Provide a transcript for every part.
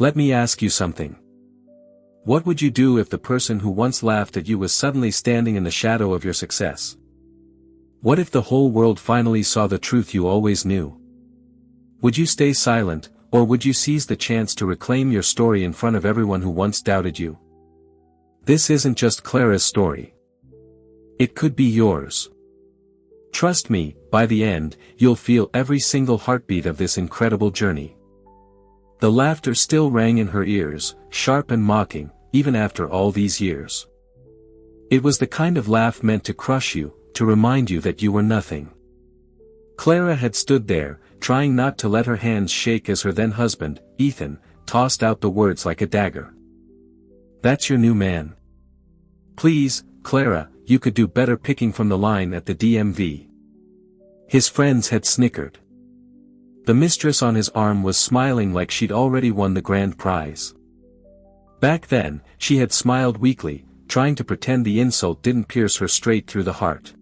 Let me ask you something. What would you do if the person who once laughed at you was suddenly standing in the shadow of your success? What if the whole world finally saw the truth you always knew? Would you stay silent, or would you seize the chance to reclaim your story in front of everyone who once doubted you? This isn't just Clara's story. It could be yours. Trust me, by the end, you'll feel every single heartbeat of this incredible journey. The laughter still rang in her ears, sharp and mocking, even after all these years. It was the kind of laugh meant to crush you, to remind you that you were nothing. Clara had stood there, trying not to let her hands shake as her then-husband, Ethan, tossed out the words like a dagger. "That's your new man. Please, Clara, you could do better picking from the line at the DMV." His friends had snickered. The mistress on his arm was smiling like she'd already won the grand prize. Back then, she had smiled weakly, trying to pretend the insult didn't pierce her straight through the heart.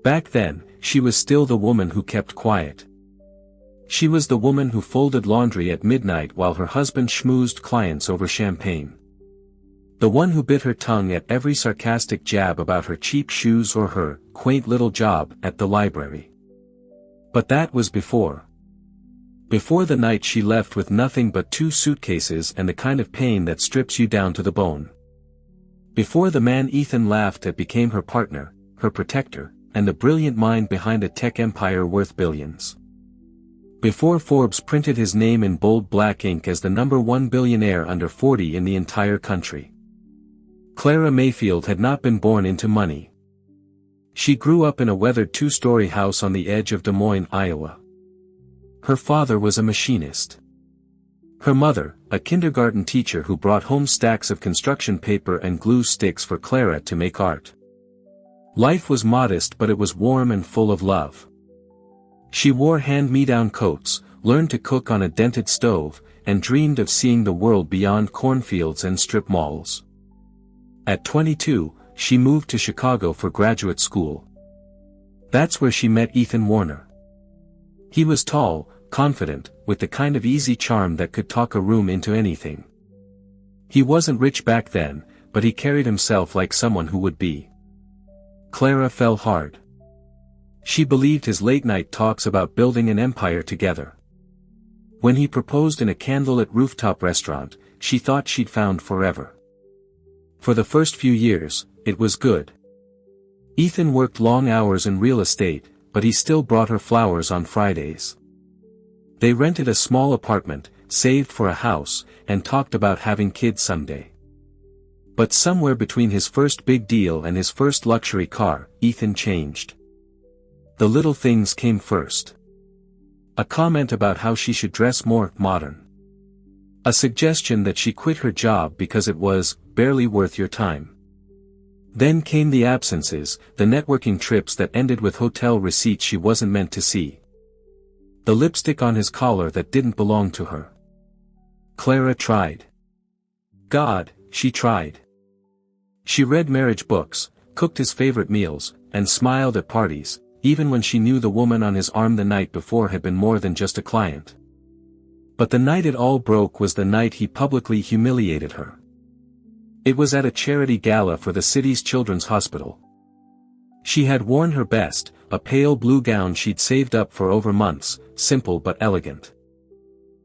Back then, she was still the woman who kept quiet. She was the woman who folded laundry at midnight while her husband schmoozed clients over champagne. The one who bit her tongue at every sarcastic jab about her cheap shoes or her quaint little job at the library. But that was before. Before the night she left with nothing but 2 suitcases and the kind of pain that strips you down to the bone. Before the man Ethan laughed at became her partner, her protector, and the brilliant mind behind a tech empire worth billions. Before Forbes printed his name in bold black ink as the #1 billionaire under 40 in the entire country. Clara Mayfield had not been born into money. She grew up in a weathered 2-story house on the edge of Des Moines, Iowa. Her father was a machinist. Her mother, a kindergarten teacher who brought home stacks of construction paper and glue sticks for Clara to make art. Life was modest, but it was warm and full of love. She wore hand-me-down coats, learned to cook on a dented stove, and dreamed of seeing the world beyond cornfields and strip malls. At 22, she moved to Chicago for graduate school. That's where she met Ethan Warner. He was tall, confident, with the kind of easy charm that could talk a room into anything. He wasn't rich back then, but he carried himself like someone who would be. Clara fell hard. She believed his late-night talks about building an empire together. When he proposed in a candlelit rooftop restaurant, she thought she'd found forever. For the first few years, it was good. Ethan worked long hours in real estate, but he still brought her flowers on Fridays. They rented a small apartment, saved for a house, and talked about having kids someday. But somewhere between his first big deal and his first luxury car, Ethan changed. The little things came first. A comment about how she should dress more modern. A suggestion that she quit her job because it was barely worth your time. Then came the absences, the networking trips that ended with hotel receipts she wasn't meant to see. The lipstick on his collar that didn't belong to her. Clara tried. God, she tried. She read marriage books, cooked his favorite meals, and smiled at parties, even when she knew the woman on his arm the night before had been more than just a client. But the night it all broke was the night he publicly humiliated her. It was at a charity gala for the city's children's hospital. She had worn her best, a pale blue gown she'd saved up for over months, simple but elegant.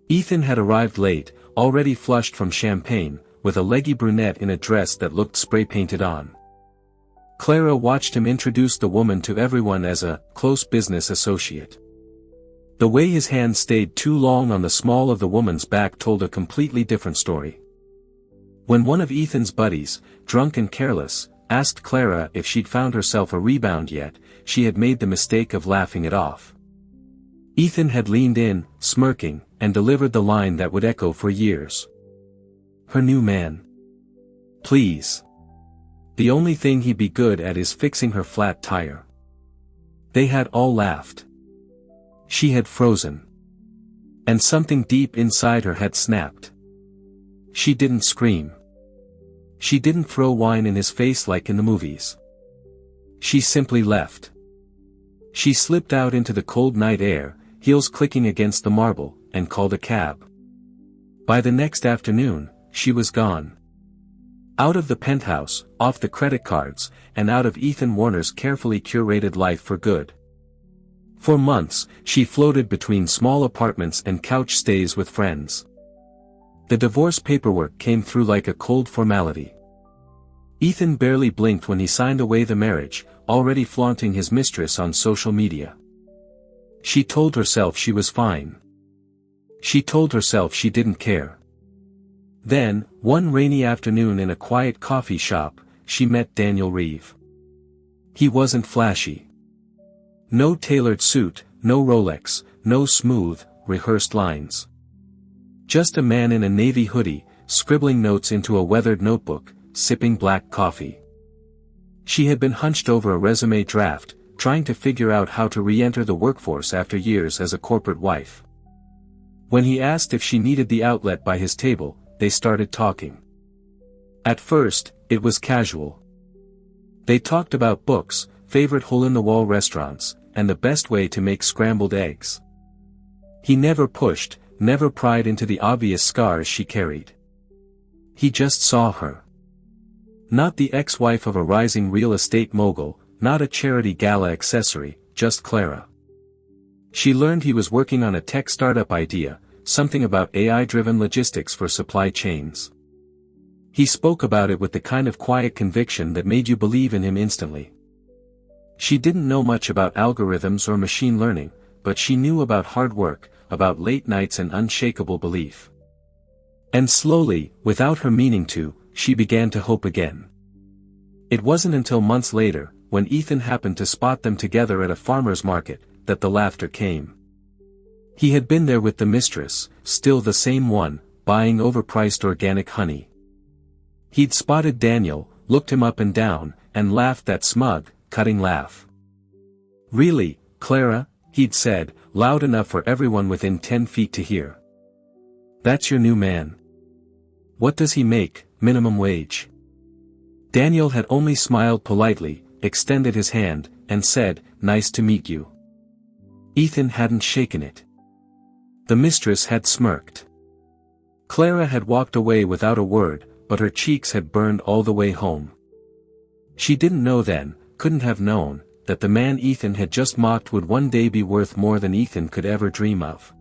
Ethan had arrived late, already flushed from champagne, with a leggy brunette in a dress that looked spray-painted on. Clara watched him introduce the woman to everyone as a close business associate. The way his hand stayed too long on the small of the woman's back told a completely different story. When one of Ethan's buddies, drunk and careless, asked Clara if she'd found herself a rebound yet, she had made the mistake of laughing it off. Ethan had leaned in, smirking, and delivered the line that would echo for years. Her new man. Please. The only thing he'd be good at is fixing her flat tire. They had all laughed. She had frozen. And something deep inside her had snapped. She didn't scream. She didn't throw wine in his face like in the movies. She simply left. She slipped out into the cold night air, heels clicking against the marble, and called a cab. By the next afternoon, she was gone. Out of the penthouse, off the credit cards, and out of Ethan Warner's carefully curated life for good. For months, she floated between small apartments and couch stays with friends. The divorce paperwork came through like a cold formality. Ethan barely blinked when he signed away the marriage, already flaunting his mistress on social media. She told herself she was fine. She told herself she didn't care. Then, one rainy afternoon in a quiet coffee shop, she met Daniel Reeve. He wasn't flashy. No tailored suit, no Rolex, no smooth, rehearsed lines. Just a man in a navy hoodie, scribbling notes into a weathered notebook, sipping black coffee. She had been hunched over a resume draft, trying to figure out how to re-enter the workforce after years as a corporate wife. When he asked if she needed the outlet by his table, they started talking. At first, it was casual. They talked about books, favorite hole-in-the-wall restaurants, and the best way to make scrambled eggs. He never pushed, never pried into the obvious scars she carried. He just saw her. Not the ex-wife of a rising real estate mogul, not a charity gala accessory, just Clara. She learned he was working on a tech startup idea, something about AI-driven logistics for supply chains. He spoke about it with the kind of quiet conviction that made you believe in him instantly. She didn't know much about algorithms or machine learning, but she knew about hard work, about late nights and unshakable belief. And slowly, without her meaning to, she began to hope again. It wasn't until months later, when Ethan happened to spot them together at a farmer's market, that the laughter came. He had been there with the mistress, still the same one, buying overpriced organic honey. He'd spotted Daniel, looked him up and down, and laughed that smug, cutting laugh. "Really, Clara?" he'd said, loud enough for everyone within 10 feet to hear. "That's your new man? What does he make, minimum wage?" Daniel had only smiled politely, extended his hand, and said, "Nice to meet you." Ethan hadn't shaken it. The mistress had smirked. Clara had walked away without a word, but her cheeks had burned all the way home. She didn't know then, couldn't have known, that the man Ethan had just mocked would one day be worth more than Ethan could ever dream of.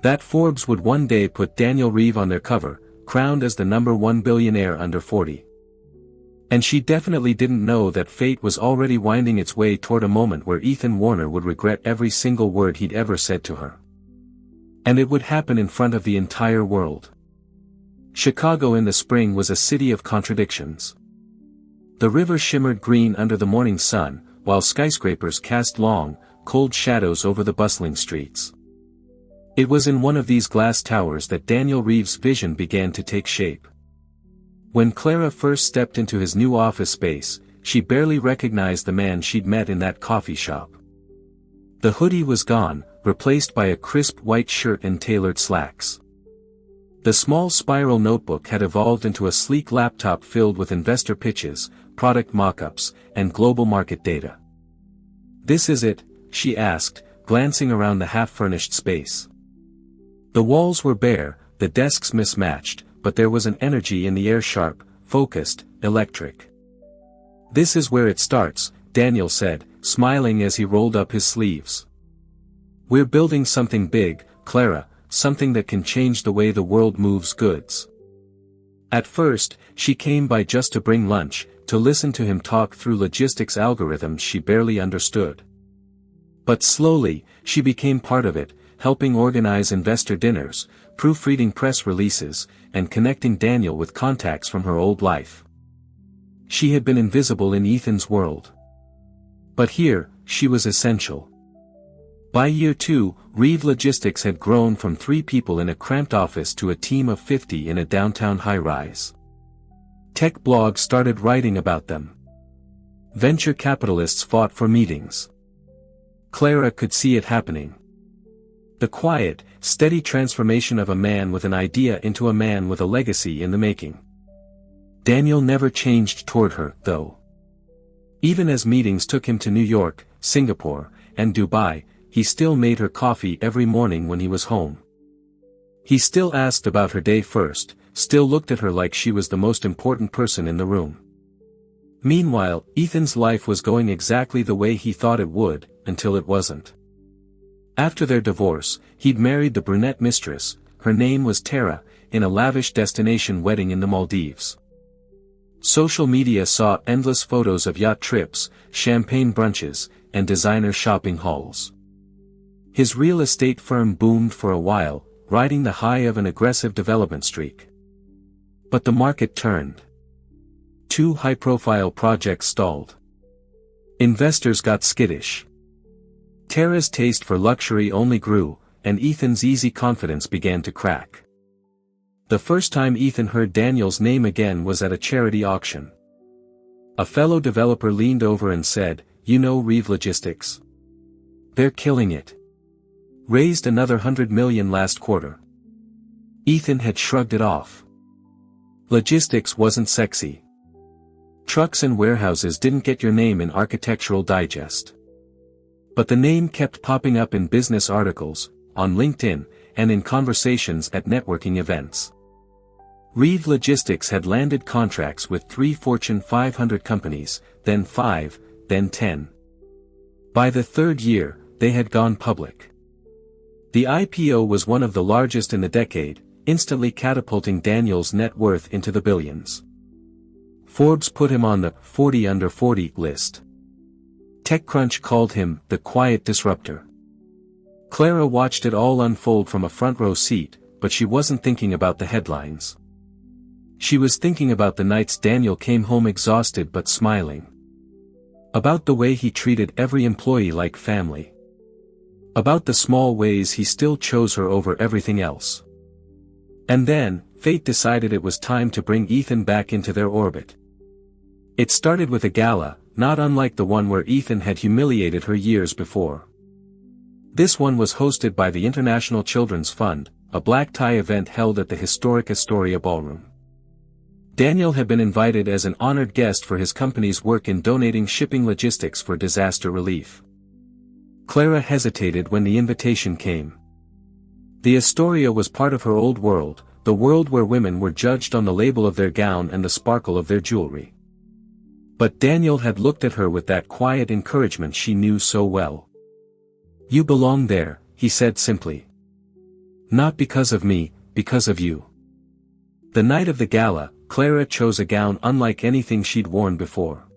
That Forbes would one day put Daniel Reeve on their cover, crowned as the #1 billionaire under 40. And she definitely didn't know that fate was already winding its way toward a moment where Ethan Warner would regret every single word he'd ever said to her. And it would happen in front of the entire world. Chicago in the spring was a city of contradictions. The river shimmered green under the morning sun, while skyscrapers cast long, cold shadows over the bustling streets. It was in one of these glass towers that Daniel Reeve's vision began to take shape. When Clara first stepped into his new office space, she barely recognized the man she'd met in that coffee shop. The hoodie was gone, replaced by a crisp white shirt and tailored slacks. The small spiral notebook had evolved into a sleek laptop filled with investor pitches, product mock-ups, and global market data. "This is it?" she asked, glancing around the half-furnished space. The walls were bare, the desks mismatched, but there was an energy in the air, sharp, focused, electric. "This is where it starts," Daniel said, smiling as he rolled up his sleeves. "We're building something big, Clara, something that can change the way the world moves goods." At first, she came by just to bring lunch, to listen to him talk through logistics algorithms she barely understood. But slowly, she became part of it, helping organize investor dinners, proofreading press releases, and connecting Daniel with contacts from her old life. She had been invisible in Ethan's world. But here, she was essential. By year 2, Reeve Logistics had grown from 3 people in a cramped office to a team of 50 in a downtown high-rise. Tech blogs started writing about them. Venture capitalists fought for meetings. Clara could see it happening. The quiet, steady transformation of a man with an idea into a man with a legacy in the making. Daniel never changed toward her, though. Even as meetings took him to New York, Singapore, and Dubai, he still made her coffee every morning when he was home. He still asked about her day first, still looked at her like she was the most important person in the room. Meanwhile, Ethan's life was going exactly the way he thought it would, until it wasn't. After their divorce, he'd married the brunette mistress, her name was Tara, in a lavish destination wedding in the Maldives. Social media saw endless photos of yacht trips, champagne brunches, and designer shopping hauls. His real estate firm boomed for a while, riding the high of an aggressive development streak. But the market turned. 2 high-profile projects stalled. Investors got skittish. Tara's taste for luxury only grew, and Ethan's easy confidence began to crack. The first time Ethan heard Daniel's name again was at a charity auction. A fellow developer leaned over and said, "You know Reeve Logistics? They're killing it. Raised another $100 million last quarter." Ethan had shrugged it off. Logistics wasn't sexy. Trucks and warehouses didn't get your name in Architectural Digest. But the name kept popping up in business articles, on LinkedIn, and in conversations at networking events. Reeve Logistics had landed contracts with 3 Fortune 500 companies, then 5, then 10. By the 3rd year, they had gone public. The IPO was one of the largest in the decade, instantly catapulting Daniel's net worth into the billions. Forbes put him on the 40 under 40 list. TechCrunch called him the quiet disruptor. Clara watched it all unfold from a front row seat, but she wasn't thinking about the headlines. She was thinking about the nights Daniel came home exhausted but smiling. About the way he treated every employee like family. About the small ways he still chose her over everything else. And then, fate decided it was time to bring Ethan back into their orbit. It started with a gala, not unlike the one where Ethan had humiliated her years before. This one was hosted by the International Children's Fund, a black tie event held at the historic Astoria Ballroom. Daniel had been invited as an honored guest for his company's work in donating shipping logistics for disaster relief. Clara hesitated when the invitation came. The Astoria was part of her old world, the world where women were judged on the label of their gown and the sparkle of their jewelry. But Daniel had looked at her with that quiet encouragement she knew so well. "You belong there," he said simply. "Not because of me, because of you." The night of the gala, Clara chose a gown unlike anything she'd worn before.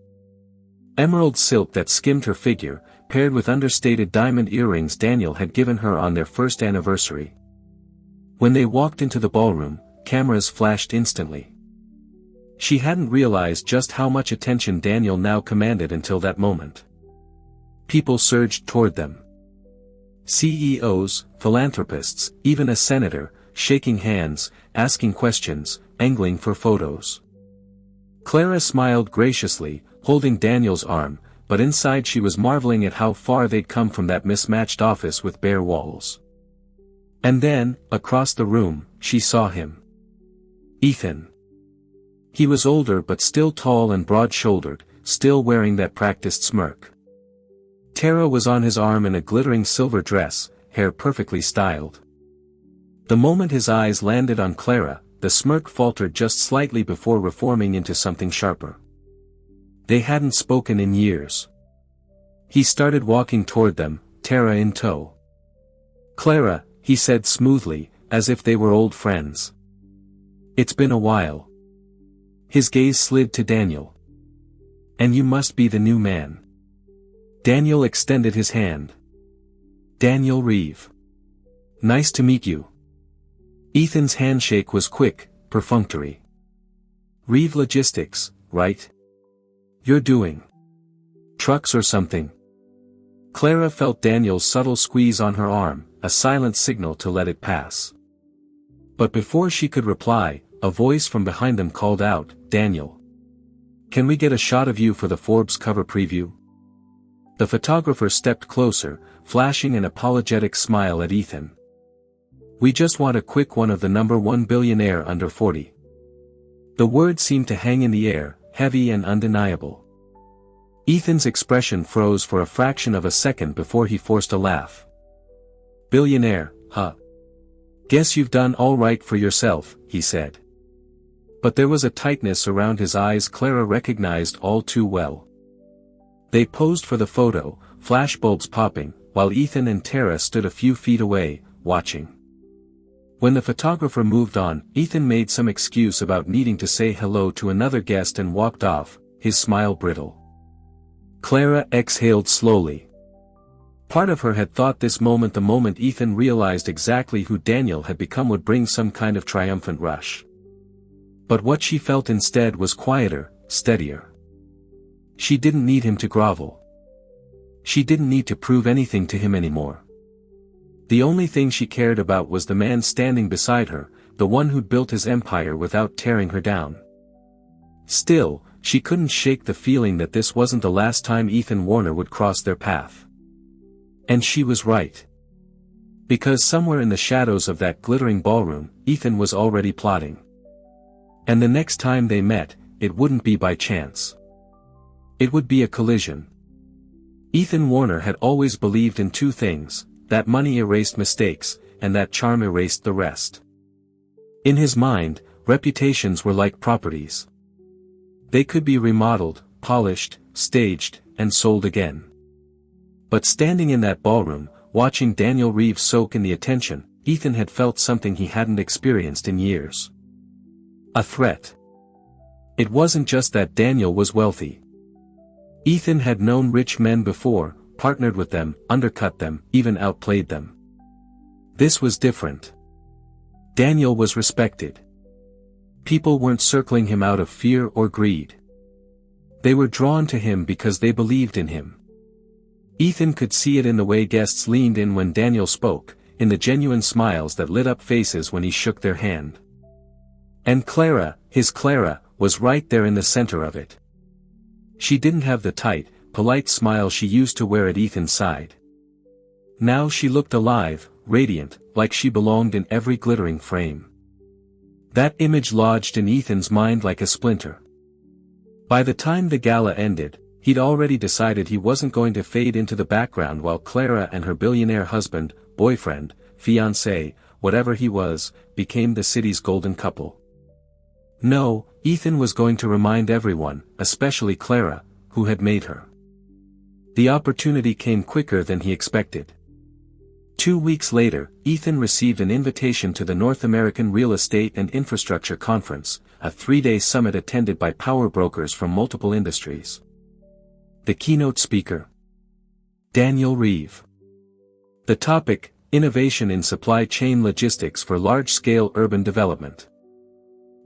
Emerald silk that skimmed her figure, paired with understated diamond earrings Daniel had given her on their first anniversary. When they walked into the ballroom, cameras flashed instantly. She hadn't realized just how much attention Daniel now commanded until that moment. People surged toward them. CEOs, philanthropists, even a senator, shaking hands, asking questions, angling for photos. Clara smiled graciously, holding Daniel's arm, but inside she was marveling at how far they'd come from that mismatched office with bare walls. And then, across the room, she saw him. Ethan. He was older but still tall and broad-shouldered, still wearing that practiced smirk. Tara was on his arm in a glittering silver dress, hair perfectly styled. The moment his eyes landed on Clara, the smirk faltered just slightly before reforming into something sharper. They hadn't spoken in years. He started walking toward them, Tara in tow. "Clara," he said smoothly, as if they were old friends. "It's been a while." His gaze slid to Daniel. "And you must be the new man." Daniel extended his hand. "Daniel Reeve. Nice to meet you." Ethan's handshake was quick, perfunctory. "Reeve Logistics, right? You're doing trucks or something?" Clara felt Daniel's subtle squeeze on her arm, a silent signal to let it pass. But before she could reply, a voice from behind them called out, "Daniel. Can we get a shot of you for the Forbes cover preview?" The photographer stepped closer, flashing an apologetic smile at Ethan. "We just want a quick one of the #1 billionaire under 40. The word seemed to hang in the air, heavy and undeniable. Ethan's expression froze for a fraction of a second before he forced a laugh. "Billionaire, huh? "Guess you've done all right for yourself," he said. But there was a tightness around his eyes Clara recognized all too well. They posed for the photo, flashbulbs popping, while Ethan and Tara stood a few feet away, watching. When the photographer moved on, Ethan made some excuse about needing to say hello to another guest and walked off, his smile brittle. Clara exhaled slowly. Part of her had thought this moment, the moment Ethan realized exactly who Daniel had become, would bring some kind of triumphant rush. But what she felt instead was quieter, steadier. She didn't need him to grovel. She didn't need to prove anything to him anymore. The only thing she cared about was the man standing beside her, the one who'd built his empire without tearing her down. Still, she couldn't shake the feeling that this wasn't the last time Ethan Warner would cross their path. And she was right. Because somewhere in the shadows of that glittering ballroom, Ethan was already plotting. And the next time they met, it wouldn't be by chance. It would be a collision. Ethan Warner had always believed in two things: that money erased mistakes, and that charm erased the rest. In his mind, reputations were like properties. They could be remodeled, polished, staged, and sold again. But standing in that ballroom, watching Daniel Reeves soak in the attention, Ethan had felt something he hadn't experienced in years. A threat. It wasn't just that Daniel was wealthy. Ethan had known rich men before, partnered with them, undercut them, even outplayed them. This was different. Daniel was respected. People weren't circling him out of fear or greed. They were drawn to him because they believed in him. Ethan could see it in the way guests leaned in when Daniel spoke, in the genuine smiles that lit up faces when he shook their hand. And Clara, his Clara, was right there in the center of it. She didn't have the tight, polite smile she used to wear at Ethan's side. Now she looked alive, radiant, like she belonged in every glittering frame. That image lodged in Ethan's mind like a splinter. By the time the gala ended, he'd already decided he wasn't going to fade into the background while Clara and her billionaire husband, boyfriend, fiancé, whatever he was, became the city's golden couple. No, Ethan was going to remind everyone, especially Clara, who had made her. The opportunity came quicker than he expected. 2 weeks later, Ethan received an invitation to the North American Real Estate and Infrastructure Conference, a 3-day summit attended by power brokers from multiple industries. The keynote speaker: Daniel Reeve. The topic: Innovation in Supply Chain Logistics for Large-Scale Urban Development.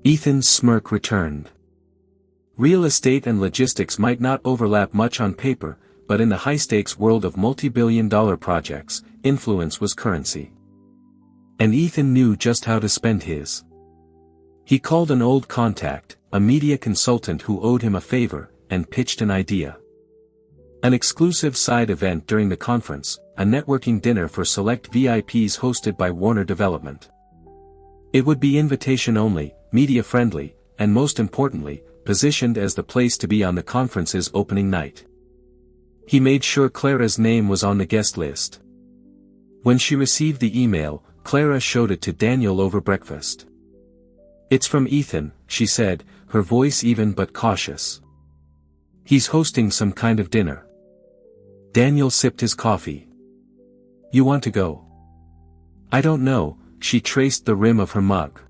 Ethan's smirk returned. Real estate and logistics might not overlap much on paper, but in the high-stakes world of multi-billion-dollar projects, influence was currency. And Ethan knew just how to spend his. He called an old contact, a media consultant who owed him a favor, and pitched an idea. An exclusive side event during the conference, a networking dinner for select VIPs hosted by Warner Development. It would be invitation only, media-friendly, and most importantly, positioned as the place to be on the conference's opening night. He made sure Clara's name was on the guest list. When she received the email, Clara showed it to Daniel over breakfast. "It's from Ethan," she said, her voice even but cautious. "He's hosting some kind of dinner." Daniel sipped his coffee. "You want to go?" "I don't know," she traced the rim of her mug.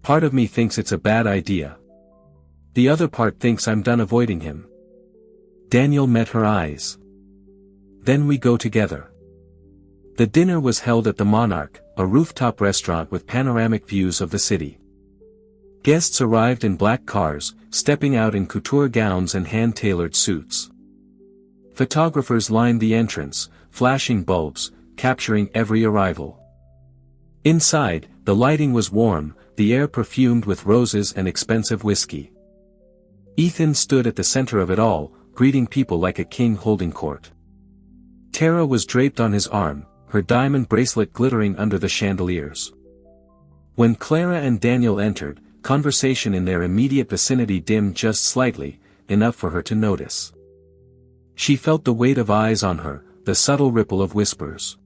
"Part of me thinks it's a bad idea. The other part thinks I'm done avoiding him." Daniel met her eyes. "Then we go together." The dinner was held at the Monarch, a rooftop restaurant with panoramic views of the city. Guests arrived in black cars, stepping out in couture gowns and hand-tailored suits. Photographers lined the entrance, flashing bulbs, capturing every arrival. Inside, the lighting was warm, the air perfumed with roses and expensive whiskey. Ethan stood at the center of it all, greeting people like a king holding court. Tara was draped on his arm, her diamond bracelet glittering under the chandeliers. When Clara and Daniel entered, conversation in their immediate vicinity dimmed just slightly, enough for her to notice. She felt the weight of eyes on her, the subtle ripple of whispers.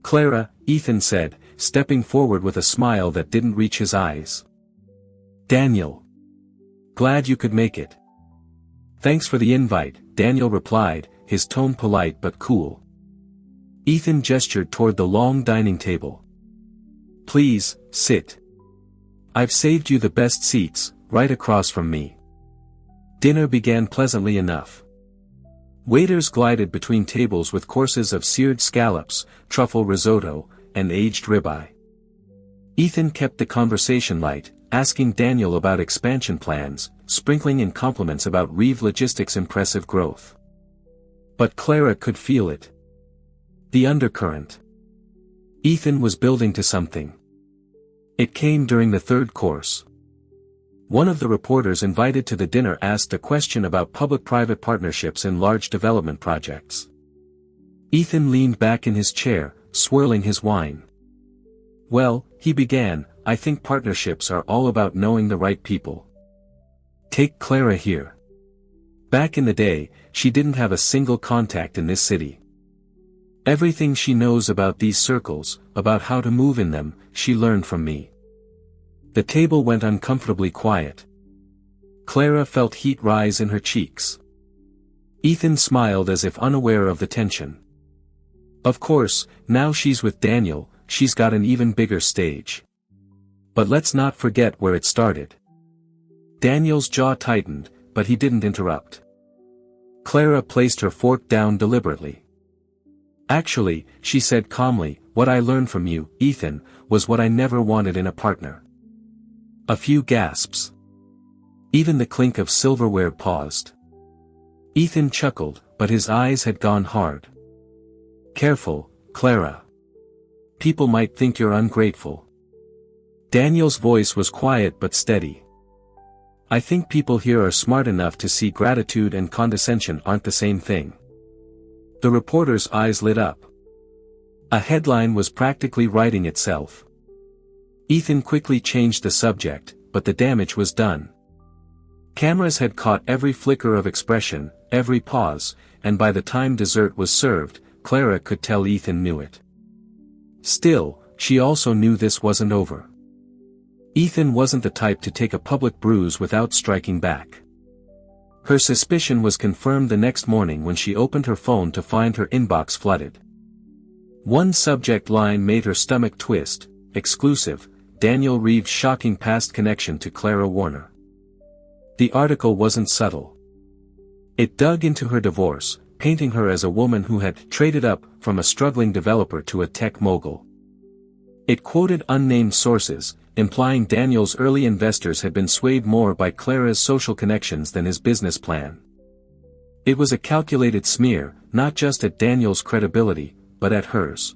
"Clara," Ethan said, stepping forward with a smile that didn't reach his eyes. "Daniel. Glad you could make it." "Thanks for the invite," Daniel replied, his tone polite but cool. Ethan gestured toward the long dining table. "Please, sit. I've saved you the best seats, right across from me." Dinner began pleasantly enough. Waiters glided between tables with courses of seared scallops, truffle risotto, and aged ribeye. Ethan kept the conversation light, asking Daniel about expansion plans, sprinkling in compliments about Reeve Logistics' impressive growth. But Clara could feel it. The undercurrent. Ethan was building to something. It came during the third course. One of the reporters invited to the dinner asked a question about public-private partnerships in large development projects. Ethan leaned back in his chair, swirling his wine. "Well," he began, "I think partnerships are all about knowing the right people. Take Clara here. Back in the day, she didn't have a single contact in this city. Everything she knows about these circles, about how to move in them, she learned from me." The table went uncomfortably quiet. Clara felt heat rise in her cheeks. Ethan smiled as if unaware of the tension. Of course, now she's with Daniel, she's got an even bigger stage. But let's not forget where it started. Daniel's jaw tightened, but he didn't interrupt. Clara placed her fork down deliberately. "Actually," she said calmly, "what I learned from you, Ethan, was what I never wanted in a partner." A few gasps. Even the clink of silverware paused. Ethan chuckled, but his eyes had gone hard. "Careful, Clara. People might think you're ungrateful." Daniel's voice was quiet but steady. "I think people here are smart enough to see gratitude and condescension aren't the same thing." The reporter's eyes lit up. A headline was practically writing itself. Ethan quickly changed the subject, but the damage was done. Cameras had caught every flicker of expression, every pause, and by the time dessert was served, Clara could tell Ethan knew it. Still, she also knew this wasn't over. Ethan wasn't the type to take a public bruise without striking back. Her suspicion was confirmed the next morning when she opened her phone to find her inbox flooded. One subject line made her stomach twist: "Exclusive, Daniel Reeve's shocking past connection to Clara Warner." The article wasn't subtle. It dug into her divorce, painting her as a woman who had traded up from a struggling developer to a tech mogul. It quoted unnamed sources, implying Daniel's early investors had been swayed more by Clara's social connections than his business plan. It was a calculated smear, not just at Daniel's credibility, but at hers.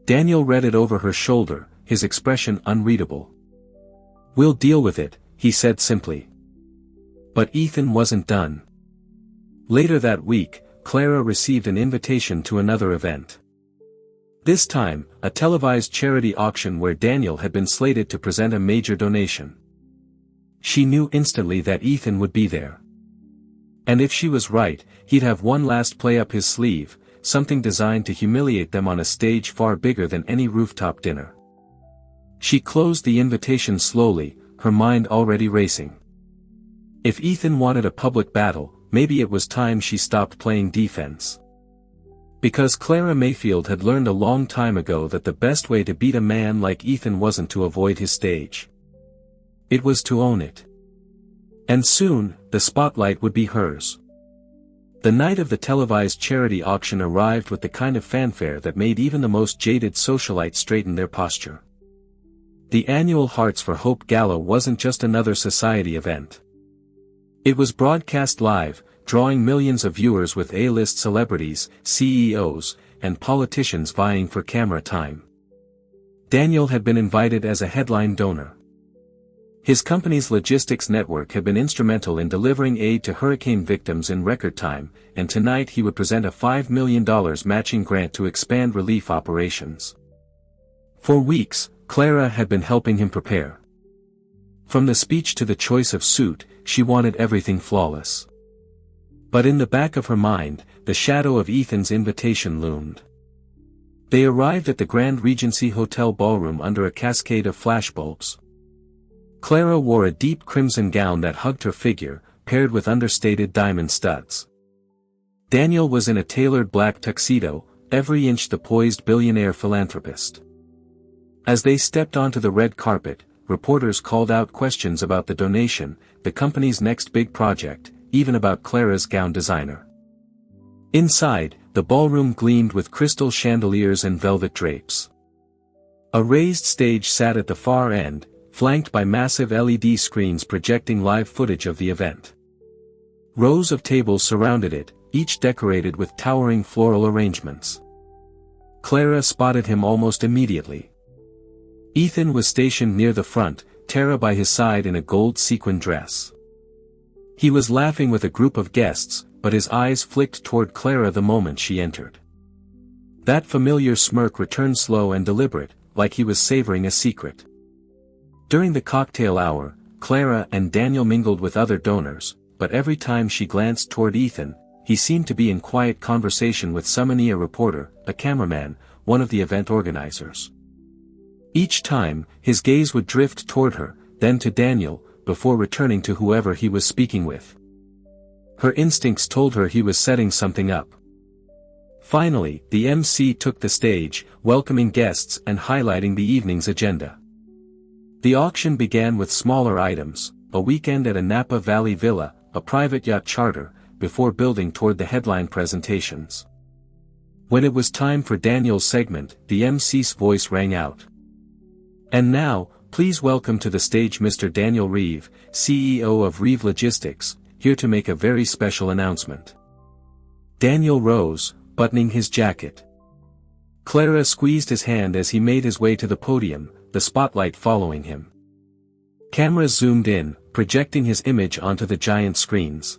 Daniel read it over her shoulder, his expression unreadable. "We'll deal with it," he said simply. But Ethan wasn't done. Later that week, Clara received an invitation to another event. This time, a televised charity auction where Daniel had been slated to present a major donation. She knew instantly that Ethan would be there. And if she was right, he'd have one last play up his sleeve, something designed to humiliate them on a stage far bigger than any rooftop dinner. She closed the invitation slowly, her mind already racing. If Ethan wanted a public battle, maybe it was time she stopped playing defense. Because Clara Mayfield had learned a long time ago that the best way to beat a man like Ethan wasn't to avoid his stage. It was to own it. And soon, the spotlight would be hers. The night of the televised charity auction arrived with the kind of fanfare that made even the most jaded socialite straighten their posture. The annual Hearts for Hope Gala wasn't just another society event. It was broadcast live, drawing millions of viewers with A-list celebrities, CEOs, and politicians vying for camera time. Daniel had been invited as a headline donor. His company's logistics network had been instrumental in delivering aid to hurricane victims in record time, and tonight he would present a $5 million matching grant to expand relief operations. For weeks, Clara had been helping him prepare. From the speech to the choice of suit, she wanted everything flawless. But in the back of her mind, the shadow of Ethan's invitation loomed. They arrived at the Grand Regency Hotel ballroom under a cascade of flashbulbs. Clara wore a deep crimson gown that hugged her figure, paired with understated diamond studs. Daniel was in a tailored black tuxedo, every inch the poised billionaire philanthropist. As they stepped onto the red carpet, reporters called out questions about the donation, the company's next big project, even about Clara's gown designer. Inside, the ballroom gleamed with crystal chandeliers and velvet drapes. A raised stage sat at the far end, flanked by massive LED screens projecting live footage of the event. Rows of tables surrounded it, each decorated with towering floral arrangements. Clara spotted him almost immediately. Ethan was stationed near the front, Tara by his side in a gold sequin dress. He was laughing with a group of guests, but his eyes flicked toward Clara the moment she entered. That familiar smirk returned slow and deliberate, like he was savoring a secret. During the cocktail hour, Clara and Daniel mingled with other donors, but every time she glanced toward Ethan, he seemed to be in quiet conversation with a reporter, a cameraman, one of the event organizers. Each time, his gaze would drift toward her, then to Daniel, before returning to whoever he was speaking with. Her instincts told her he was setting something up. Finally, the MC took the stage, welcoming guests and highlighting the evening's agenda. The auction began with smaller items, a weekend at a Napa Valley villa, a private yacht charter, before building toward the headline presentations. When it was time for Daniel's segment, the MC's voice rang out. And now, please welcome to the stage Mr. Daniel Reeve, CEO of Reeve Logistics, here to make a very special announcement. Daniel rose, buttoning his jacket. Clara squeezed his hand as he made his way to the podium, the spotlight following him. Cameras zoomed in, projecting his image onto the giant screens.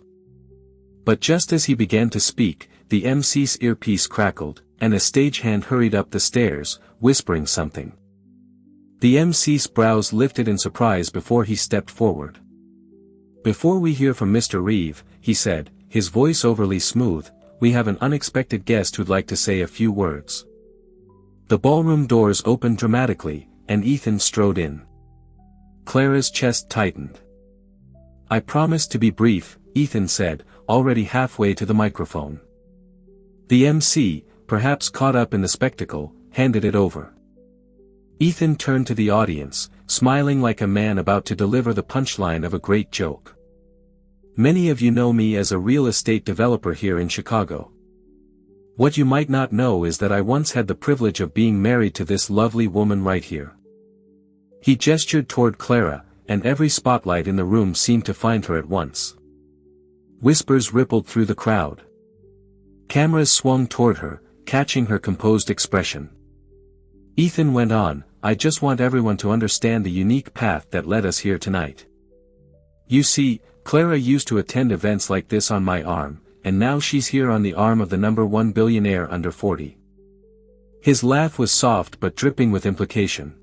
But just as he began to speak, the MC's earpiece crackled, and a stagehand hurried up the stairs, whispering something. The MC's brows lifted in surprise before he stepped forward. "Before we hear from Mr. Reeve," he said, his voice overly smooth, "we have an unexpected guest who'd like to say a few words." The ballroom doors opened dramatically, and Ethan strode in. Clara's chest tightened. "I promise to be brief," Ethan said, already halfway to the microphone. The MC, perhaps caught up in the spectacle, handed it over. Ethan turned to the audience, smiling like a man about to deliver the punchline of a great joke. "Many of you know me as a real estate developer here in Chicago. What you might not know is that I once had the privilege of being married to this lovely woman right here." He gestured toward Clara, and every spotlight in the room seemed to find her at once. Whispers rippled through the crowd. Cameras swung toward her, catching her composed expression. Ethan went on, "I just want everyone to understand the unique path that led us here tonight. You see, Clara used to attend events like this on my arm, and now she's here on the arm of the #1 billionaire under 40. His laugh was soft but dripping with implication.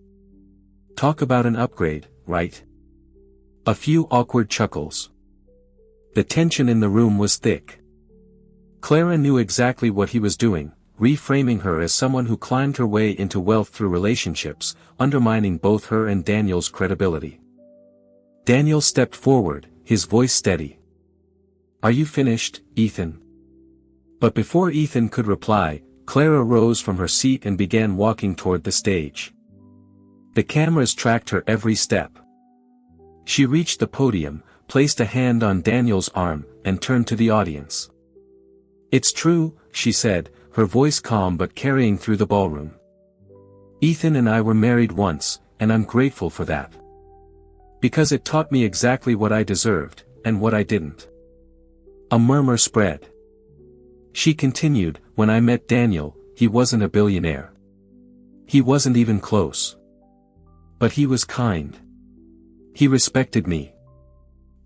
"Talk about an upgrade, right?" A few awkward chuckles. The tension in the room was thick. Clara knew exactly what he was doing, reframing her as someone who climbed her way into wealth through relationships, undermining both her and Daniel's credibility. Daniel stepped forward, his voice steady. "Are you finished, Ethan?" But before Ethan could reply, Clara rose from her seat and began walking toward the stage. The cameras tracked her every step. She reached the podium, placed a hand on Daniel's arm, and turned to the audience. "It's true," she said, her voice calm but carrying through the ballroom. "Ethan and I were married once, and I'm grateful for that. Because it taught me exactly what I deserved, and what I didn't." A murmur spread. She continued, "When I met Daniel, he wasn't a billionaire. He wasn't even close. But he was kind. He respected me.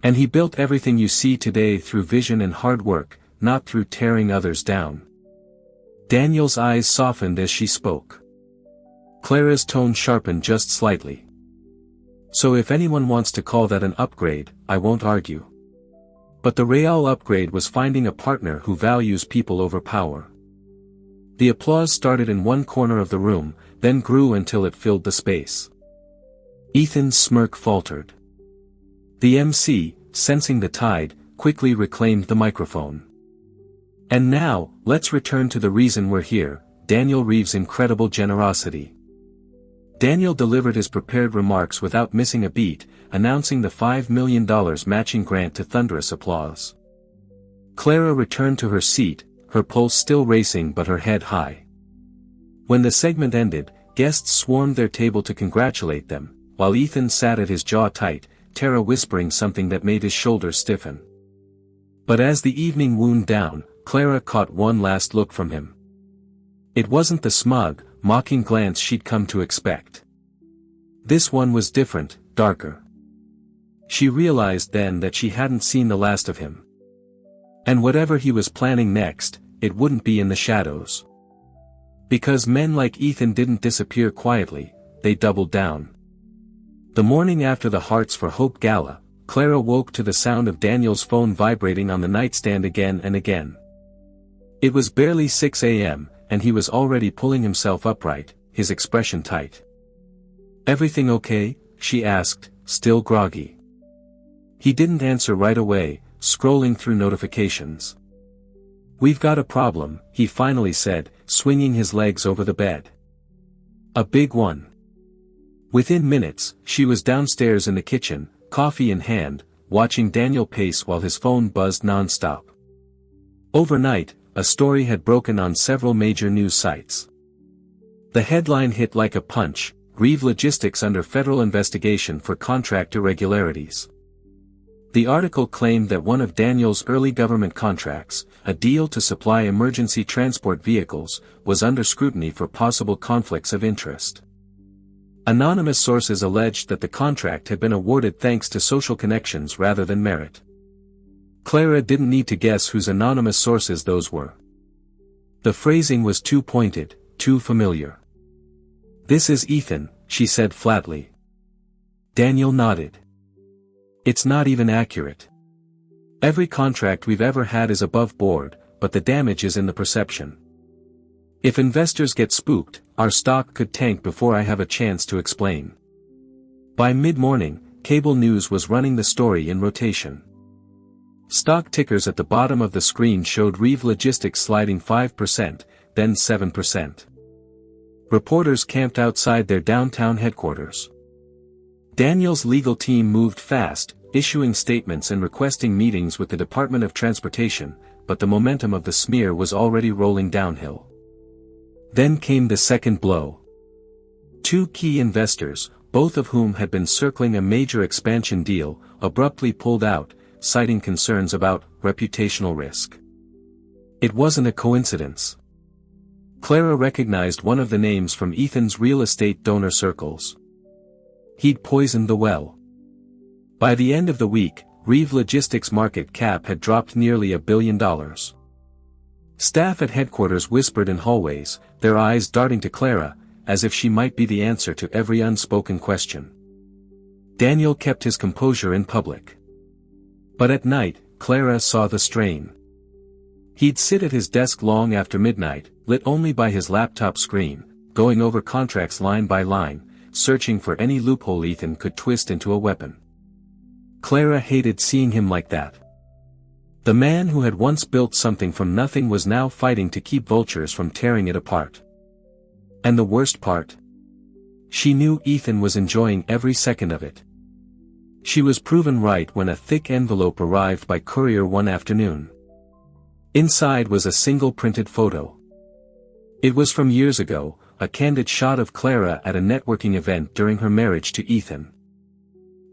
And he built everything you see today through vision and hard work, not through tearing others down." Daniel's eyes softened as she spoke. Clara's tone sharpened just slightly. "So if anyone wants to call that an upgrade, I won't argue. But the real upgrade was finding a partner who values people over power. The applause started in one corner of the room, then grew until it filled the space. Ethan's smirk faltered. The MC, sensing the tide, quickly reclaimed the microphone. "And now, let's return to the reason we're here, Daniel Reeves' incredible generosity." Daniel delivered his prepared remarks without missing a beat, announcing the $5 million matching grant to thunderous applause. Clara returned to her seat, her pulse still racing but her head high. When the segment ended, guests swarmed their table to congratulate them, while Ethan sat at his jaw tight, Tara whispering something that made his shoulders stiffen. But as the evening wound down, Clara caught one last look from him. It wasn't the smug, mocking glance she'd come to expect. This one was different, darker. She realized then that she hadn't seen the last of him. And whatever he was planning next, it wouldn't be in the shadows. Because men like Ethan didn't disappear quietly, they doubled down. The morning after the Hearts for Hope Gala, Clara woke to the sound of Daniel's phone vibrating on the nightstand again and again. It was barely 6 a.m., and he was already pulling himself upright, his expression tight. "Everything okay?" she asked, still groggy. He didn't answer right away, scrolling through notifications. "We've got a problem," he finally said, swinging his legs over the bed. "A big one." Within minutes, she was downstairs in the kitchen, coffee in hand, watching Daniel pace while his phone buzzed non-stop. Overnight, a story had broken on several major news sites. The headline hit like a punch: Reeve Logistics under federal investigation for contract irregularities. The article claimed that one of Daniel's early government contracts, a deal to supply emergency transport vehicles, was under scrutiny for possible conflicts of interest. Anonymous sources alleged that the contract had been awarded thanks to social connections rather than merit. Clara didn't need to guess whose anonymous sources those were. The phrasing was too pointed, too familiar. "This is Ethan," she said flatly. Daniel nodded. "It's not even accurate. Every contract we've ever had is above board, but the damage is in the perception. If investors get spooked, our stock could tank before I have a chance to explain." By mid-morning, cable news was running the story in rotation. Stock tickers at the bottom of the screen showed Reeve Logistics sliding 5%, then 7%. Reporters camped outside their downtown headquarters. Daniel's legal team moved fast, issuing statements and requesting meetings with the Department of Transportation, but the momentum of the smear was already rolling downhill. Then came the second blow. Two key investors, both of whom had been circling a major expansion deal, abruptly pulled out, citing concerns about reputational risk. It wasn't a coincidence. Clara recognized one of the names from Ethan's real estate donor circles. He'd poisoned the well. By the end of the week, Reeve Logistics' market cap had dropped nearly $1 billion. Staff at headquarters whispered in hallways, their eyes darting to Clara, as if she might be the answer to every unspoken question. Daniel kept his composure in public. But at night, Clara saw the strain. He'd sit at his desk long after midnight, lit only by his laptop screen, going over contracts line by line, searching for any loophole Ethan could twist into a weapon. Clara hated seeing him like that. The man who had once built something from nothing was now fighting to keep vultures from tearing it apart. And the worst part? She knew Ethan was enjoying every second of it. She was proven right when a thick envelope arrived by courier one afternoon. Inside was a single printed photo. It was from years ago, a candid shot of Clara at a networking event during her marriage to Ethan.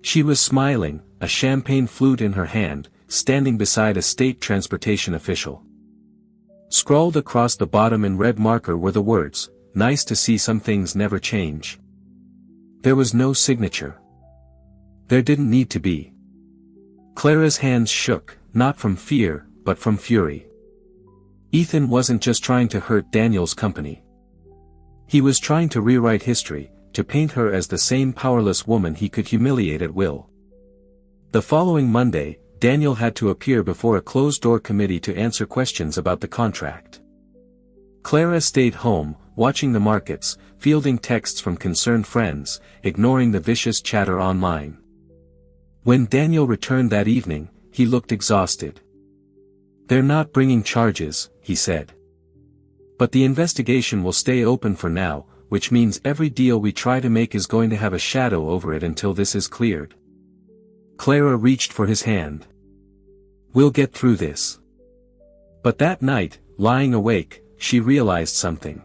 She was smiling, a champagne flute in her hand, standing beside a state transportation official. Scrawled across the bottom in red marker were the words, "Nice to see some things never change." There was no signature. There didn't need to be. Clara's hands shook, not from fear, but from fury. Ethan wasn't just trying to hurt Daniel's company. He was trying to rewrite history, to paint her as the same powerless woman he could humiliate at will. The following Monday, Daniel had to appear before a closed-door committee to answer questions about the contract. Clara stayed home, watching the markets, fielding texts from concerned friends, ignoring the vicious chatter online. When Daniel returned that evening, he looked exhausted. "They're not bringing charges," he said. "But the investigation will stay open for now, which means every deal we try to make is going to have a shadow over it until this is cleared." Clara reached for his hand. "We'll get through this." But that night, lying awake, she realized something.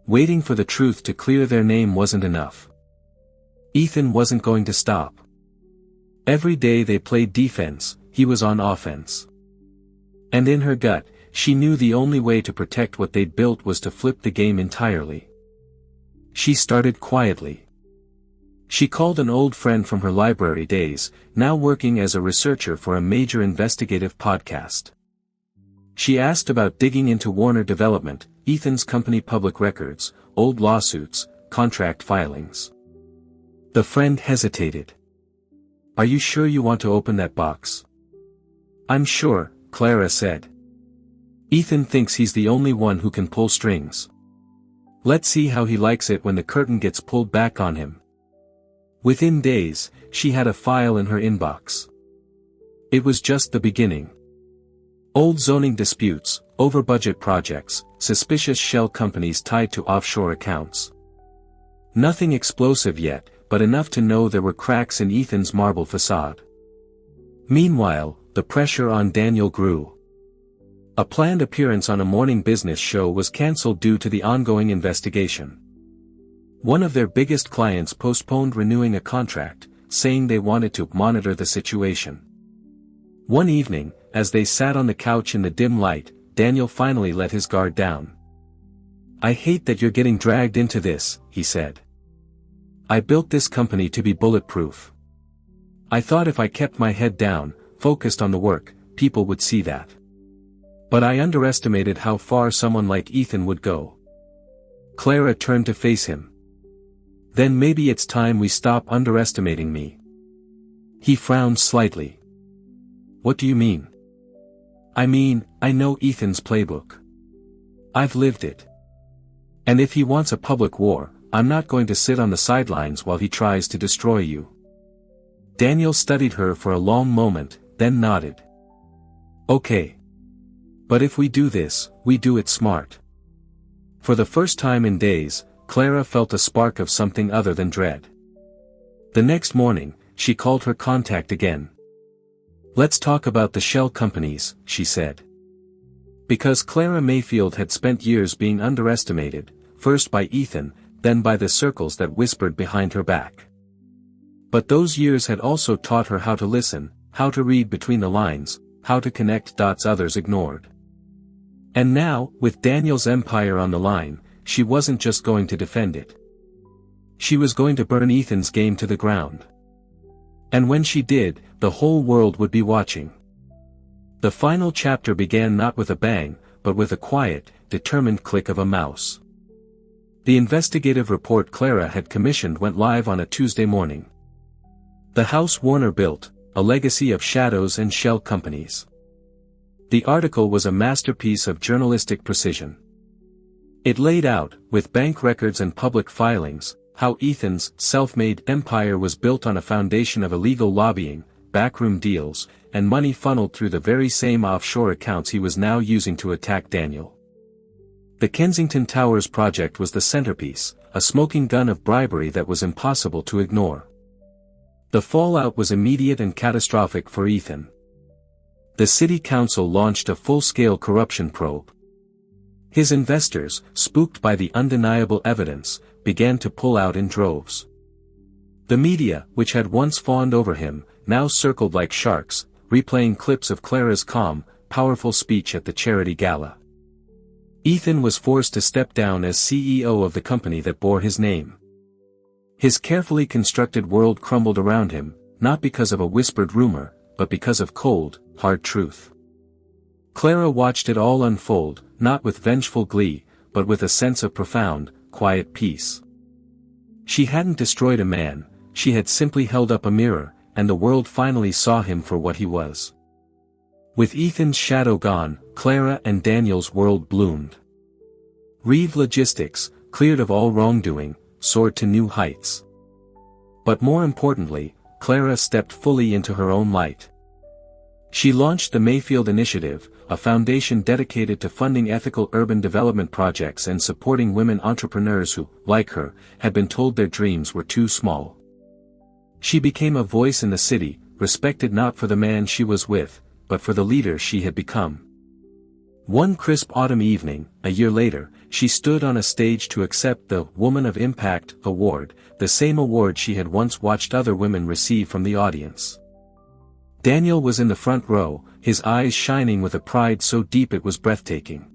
Waiting for the truth to clear their name wasn't enough. Ethan wasn't going to stop. Every day they played defense, he was on offense. And in her gut, she knew the only way to protect what they'd built was to flip the game entirely. She started quietly. She called an old friend from her library days, now working as a researcher for a major investigative podcast. She asked about digging into Warner Development, Ethan's company public records, old lawsuits, contract filings. The friend hesitated. "Are you sure you want to open that box?" "I'm sure," Clara said. "Ethan thinks he's the only one who can pull strings. Let's see how he likes it when the curtain gets pulled back on him." Within days, she had a file in her inbox. It was just the beginning. Old zoning disputes, over-budget projects, suspicious shell companies tied to offshore accounts. Nothing explosive yet, but enough to know there were cracks in Ethan's marble facade. Meanwhile, the pressure on Daniel grew. A planned appearance on a morning business show was cancelled due to the ongoing investigation. One of their biggest clients postponed renewing a contract, saying they wanted to monitor the situation. One evening, as they sat on the couch in the dim light, Daniel finally let his guard down. "I hate that you're getting dragged into this," he said. "I built this company to be bulletproof. I thought if I kept my head down, focused on the work, people would see that. But I underestimated how far someone like Ethan would go." Clara turned to face him. "Then maybe it's time we stop underestimating me." He frowned slightly. "What do you mean?" "I mean, I know Ethan's playbook. I've lived it. And if he wants a public war, I'm not going to sit on the sidelines while he tries to destroy you." Daniel studied her for a long moment, then nodded. "Okay. But if we do this, we do it smart." For the first time in days, Clara felt a spark of something other than dread. The next morning, she called her contact again. "Let's talk about the shell companies," she said. Because Clara Mayfield had spent years being underestimated, first by Ethan, then by the circles that whispered behind her back. But those years had also taught her how to listen, how to read between the lines, how to connect dots others ignored. And now, with Daniel's empire on the line, she wasn't just going to defend it. She was going to burn Ethan's game to the ground. And when she did, the whole world would be watching. The final chapter began not with a bang, but with a quiet, determined click of a mouse. The investigative report Clara had commissioned went live on a Tuesday morning. The house Warner built, a legacy of shadows and shell companies. The article was a masterpiece of journalistic precision. It laid out, with bank records and public filings, how Ethan's self-made empire was built on a foundation of illegal lobbying, backroom deals, and money funneled through the very same offshore accounts he was now using to attack Daniel. The Kensington Towers project was the centerpiece, a smoking gun of bribery that was impossible to ignore. The fallout was immediate and catastrophic for Ethan. The city council launched a full-scale corruption probe. His investors, spooked by the undeniable evidence, began to pull out in droves. The media, which had once fawned over him, now circled like sharks, replaying clips of Clara's calm, powerful speech at the charity gala. Ethan was forced to step down as CEO of the company that bore his name. His carefully constructed world crumbled around him, not because of a whispered rumor, but because of cold, hard truth. Clara watched it all unfold, not with vengeful glee, but with a sense of profound, quiet peace. She hadn't destroyed a man, she had simply held up a mirror, and the world finally saw him for what he was. With Ethan's shadow gone, Clara and Daniel's world bloomed. Reeve Logistics, cleared of all wrongdoing, soared to new heights. But more importantly, Clara stepped fully into her own light. She launched the Mayfield Initiative, a foundation dedicated to funding ethical urban development projects and supporting women entrepreneurs who, like her, had been told their dreams were too small. She became a voice in the city, respected not for the man she was with, but for the leader she had become. One crisp autumn evening, a year later, she stood on a stage to accept the Woman of Impact award, the same award she had once watched other women receive from the audience. Daniel was in the front row, his eyes shining with a pride so deep it was breathtaking.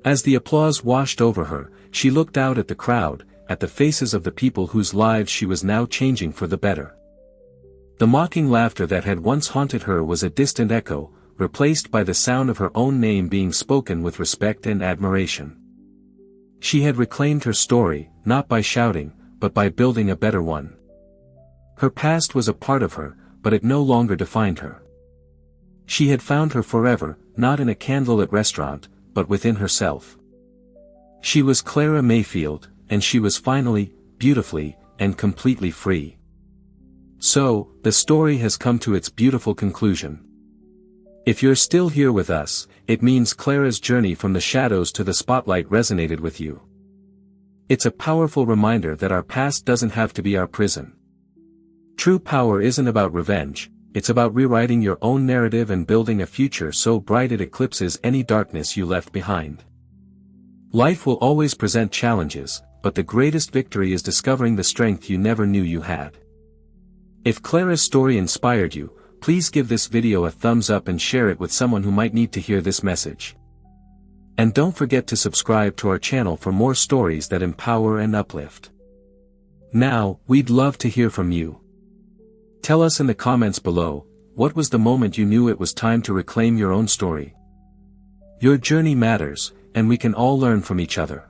As the applause washed over her, she looked out at the crowd, at the faces of the people whose lives she was now changing for the better. The mocking laughter that had once haunted her was a distant echo, replaced by the sound of her own name being spoken with respect and admiration. She had reclaimed her story, not by shouting, but by building a better one. Her past was a part of her, but it no longer defined her. She had found her forever, not in a candlelit restaurant, but within herself. She was Clara Mayfield, and she was finally, beautifully, and completely free. So, the story has come to its beautiful conclusion. If you're still here with us, it means Clara's journey from the shadows to the spotlight resonated with you. It's a powerful reminder that our past doesn't have to be our prison. True power isn't about revenge, it's about rewriting your own narrative and building a future so bright it eclipses any darkness you left behind. Life will always present challenges, but the greatest victory is discovering the strength you never knew you had. If Clara's story inspired you, please give this video a thumbs up and share it with someone who might need to hear this message. And don't forget to subscribe to our channel for more stories that empower and uplift. Now, we'd love to hear from you. Tell us in the comments below, what was the moment you knew it was time to reclaim your own story? Your journey matters, and we can all learn from each other.